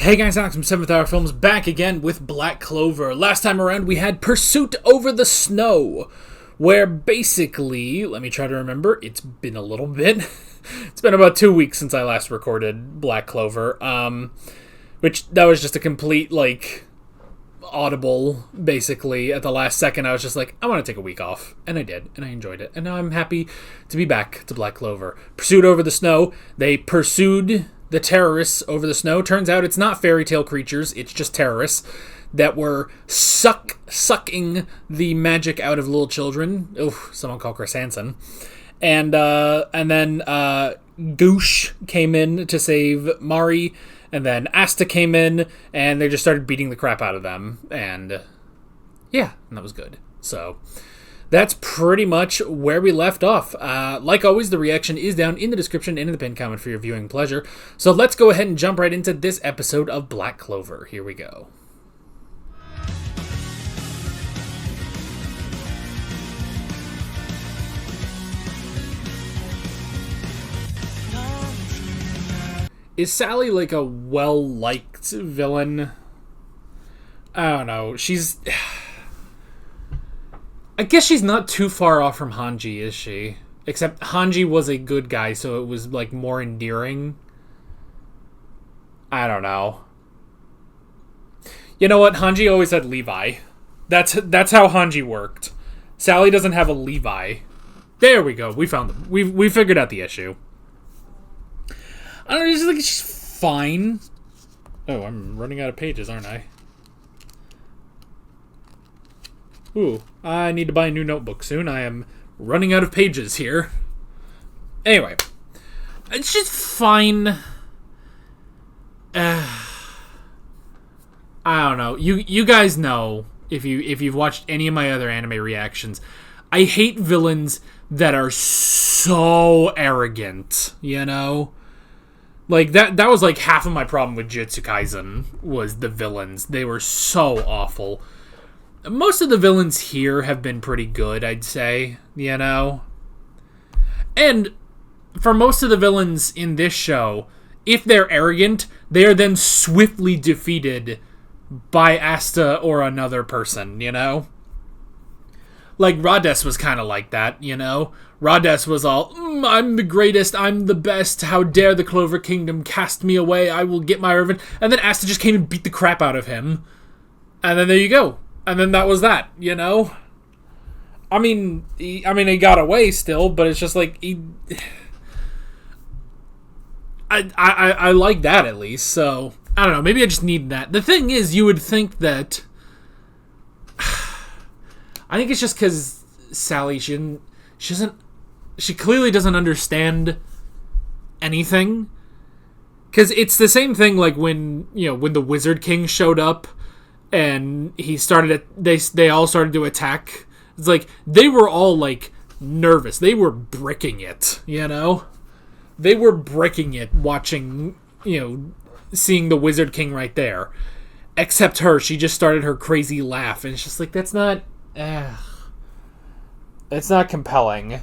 Hey guys, Alex from 7th Hour Films back again with Black Clover. Last time around we had Pursuit Over the Snow, where basically, let me try to remember, it's been a little bit. It's been about 2 weeks since I last recorded Black Clover, which that was just a complete, audible, basically. At the last second I was just like, I want to take a week off, and I did, and I enjoyed it, and now I'm happy to be back to Black Clover. Pursuit Over the Snow, they pursued the terrorists over the snow. Turns out it's not fairy tale creatures, it's just terrorists that were sucking the magic out of little children. Oh, someone call Chris Hansen. And then Goosh came in to save Mari, and then Asta came in, and they just started beating the crap out of them. And yeah, and that was good. So that's pretty much where we left off. Like always, the reaction is down in the description and in the pinned comment for your viewing pleasure. So let's go ahead and jump right into this episode of Black Clover. Here we go. Is Sally like a well-liked villain? I don't know. I guess she's not too far off from Hanji, is she? Except Hanji was a good guy, so it was, more endearing. I don't know. You know what? Hanji always had Levi. That's how Hanji worked. Sally doesn't have a Levi. There we go. We found them. We figured out the issue. I don't know, she's fine. Oh, I'm running out of pages, aren't I? Ooh, I need to buy a new notebook soon. I am running out of pages here. Anyway, it's just fine. I don't know. You guys know, if you've watched any of my other anime reactions, I hate villains that are so arrogant, you know? That was half of my problem with Jujutsu Kaisen, was the villains. They were so awful. Most of the villains here have been pretty good, I'd say, you know? And for most of the villains in this show, if they're arrogant, they are then swiftly defeated by Asta or another person, you know? Rades was kind of like that, you know? Rades was all, I'm the greatest, I'm the best, how dare the Clover Kingdom cast me away, I will get my revenge. And then Asta just came and beat the crap out of him. And then there you go. And then that was that, you know? He got away still, but it's just I like that at least, so I don't know, maybe I just need that. The thing is, you would think that I think it's just because Sally, she clearly doesn't understand anything. Because it's the same thing when the Wizard King showed up and he started they all started to attack. It's they were all nervous. They were bricking it, you know? They were bricking it watching, seeing the Wizard King right there. Except her, she just started her crazy laugh and it's just that's not it's not compelling.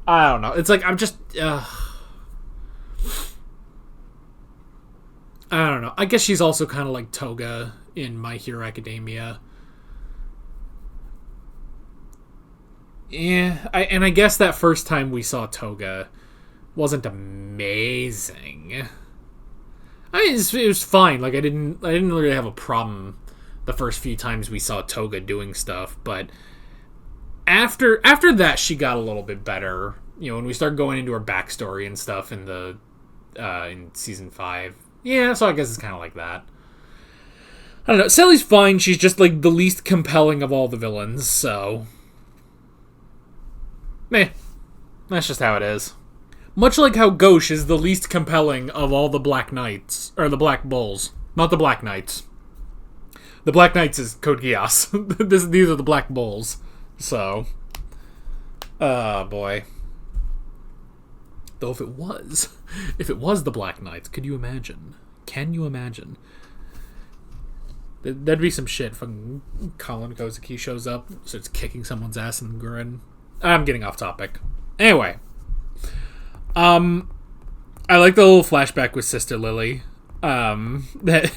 I don't know. It's I'm just I don't know. I guess she's also kind of like Toga in My Hero Academia. Yeah, I guess that first time we saw Toga wasn't amazing. It was fine. I didn't really have a problem the first few times we saw Toga doing stuff, but after that she got a little bit better. When we started going into her backstory and stuff in the in season 5. Yeah, so I guess it's kind of like that. I don't know. Sally's fine. She's just the least compelling of all the villains, so meh. That's just how it is. Much like how Ghosh is the least compelling of all the Black Knights, or the Black Bulls. Not the Black Knights. The Black Knights is Code Geass. These are the Black Bulls. So, oh boy. Though if it was the Black Knights, could you imagine? Can you imagine? That'd be some shit. Fucking Colin Kozuki shows up, starts kicking someone's ass in the Gurren. I'm getting off topic. Anyway. I like the little flashback with Sister Lily. That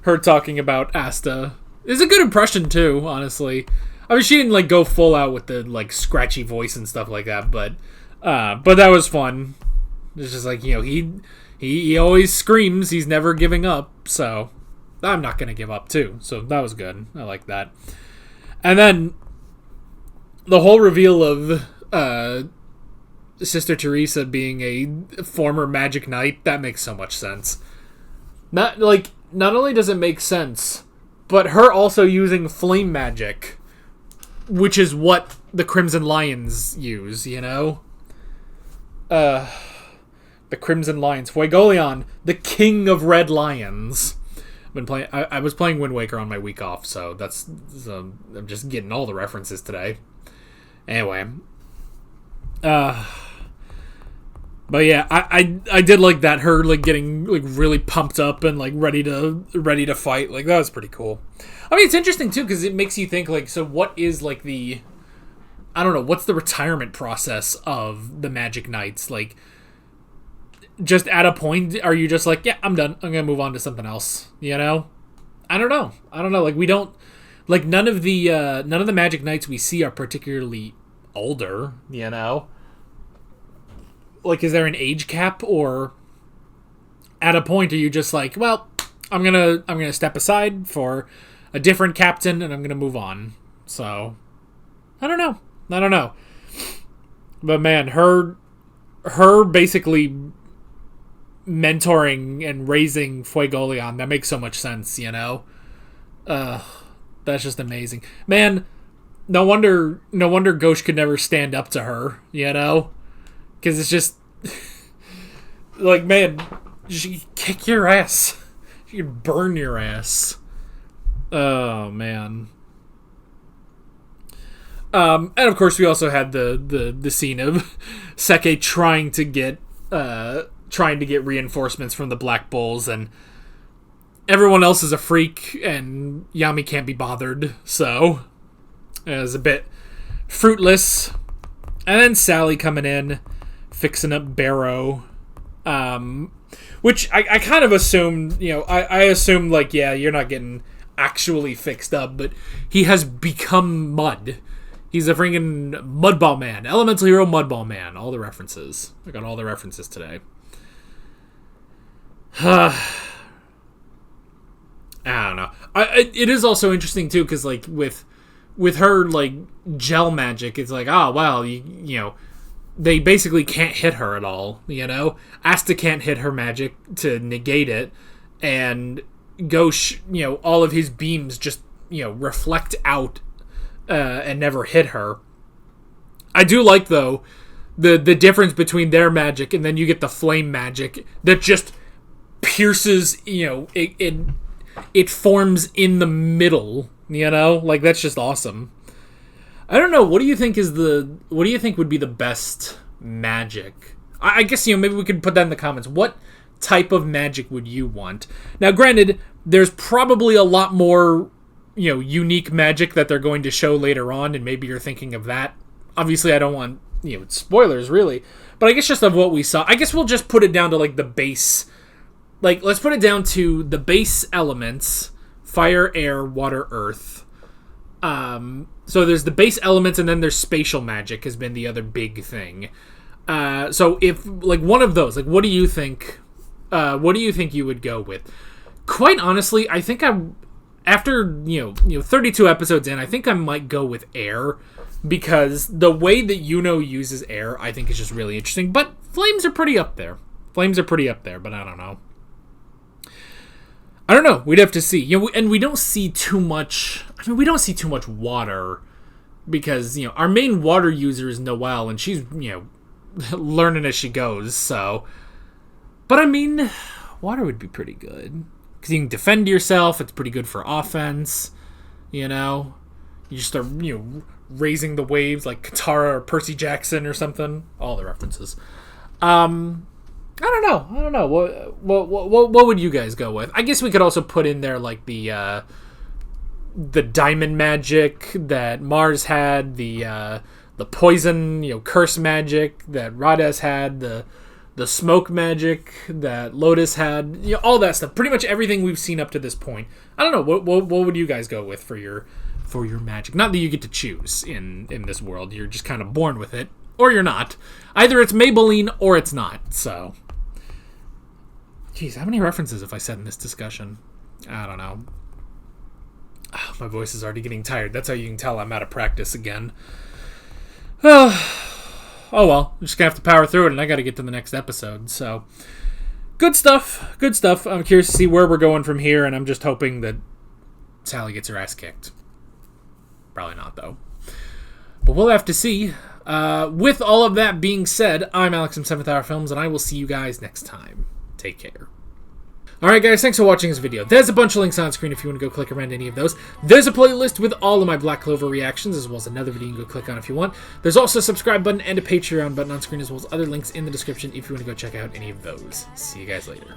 her talking about Asta is a good impression too, honestly. I mean, she didn't like go full out with the like scratchy voice and stuff like that, but that was fun. It's just like, he always screams, he's never giving up, so I'm not gonna give up too. So that was good. I like that. And then the whole reveal of Sister Teresa being a former Magic Knight, that makes so much sense. Not only does it make sense, but her also using flame magic, which is what the Crimson Lions use, The Crimson Lions. Fuegoleon, the king of red lions. I was playing Wind Waker on my week off, so I'm just getting all the references today. Anyway. But yeah, I did like that, her like getting like really pumped up and like ready to fight. Like, that was pretty cool. I mean, it's interesting too because it makes you think like, so what is like I don't know, what's the retirement process of the Magic Knights? Like, just at a point, are you just like, yeah, I'm done, I'm gonna move on to something else? I don't know. Like, we don't, like, none of the Magic Knights we see are particularly older. Like, is there an age cap, or at a point are you just like, well, I'm gonna step aside for a different captain and I'm gonna move on? So I don't know. But man, her basically mentoring and raising Fuegoleon, that makes so much sense, that's just amazing. Man, no wonder Ghosh could never stand up to her, because it's just like, man, she could kick your ass. She could burn your ass. Oh, man. And of course, we also had the scene of Seke trying to get reinforcements from the Black Bulls, and everyone else is a freak, and Yami can't be bothered, so it was a bit fruitless. And then Sally coming in, fixing up Barrow, which I kind of assumed, I assumed, like, yeah, you're not getting actually fixed up, but he has become mud. He's a freaking Mudball Man. Elemental Hero Mudball Man. All the references. I got all the references today. I don't know. It is also interesting, too, because, like, with her, like, gel magic, it's like, oh, well, they basically can't hit her at all, Asta can't hit her magic to negate it, and Ghosh, all of his beams just, reflect out and never hit her. I do like, though, the difference between their magic and then you get the flame magic that just pierces, it forms in the middle, like, that's just awesome. I don't know, what do you think would be the best magic? I guess, maybe we could put that in the comments. What type of magic would you want? Now, granted, there's probably a lot more, unique magic that they're going to show later on, and maybe you're thinking of that. Obviously, I don't want, spoilers, really. But I guess just of what we saw, I guess we'll just put it down to, like, the base. Like, let's put it down to the base elements: fire, air, water, earth. So there's the base elements, and then there's spatial magic has been the other big thing. So if, like, one of those, like, what do you think you would go with? Quite honestly, I think after 32 episodes in, I think I might go with air, because the way that uses air, I think, is just really interesting. But flames are pretty up there. But I don't know. We'd have to see. And we don't see too much. I mean, we don't see too much water, because our main water user is Noelle, and she's learning as she goes. So, but I mean, water would be pretty good, because you can defend yourself. It's pretty good for offense. You just start raising the waves like Katara or Percy Jackson or something. All the references. I don't know. What would you guys go with? I guess we could also put in there, like, the diamond magic that Mars had, the poison, curse magic that Rades had, the the smoke magic that Lotus had, all that stuff. Pretty much everything we've seen up to this point. I don't know, what would you guys go with for your magic? Not that you get to choose in this world. You're just kind of born with it, or you're not. Either it's Maybelline or it's not. So, jeez, how many references have I said in this discussion? I don't know. Oh, my voice is already getting tired. That's how you can tell I'm out of practice again. Oh well, I'm just gonna have to power through it, and I gotta get to the next episode. So, good stuff. I'm curious to see where we're going from here, and I'm just hoping that Sally gets her ass kicked. Probably not, though. But we'll have to see. With all of that being said, I'm Alex from 7th Hour Films, and I will see you guys next time. Take care. Alright guys, thanks for watching this video. There's a bunch of links on screen if you want to go click around any of those. There's a playlist with all of my Black Clover reactions, as well as another video you can go click on if you want. There's also a subscribe button and a Patreon button on screen, as well as other links in the description if you want to go check out any of those. See you guys later.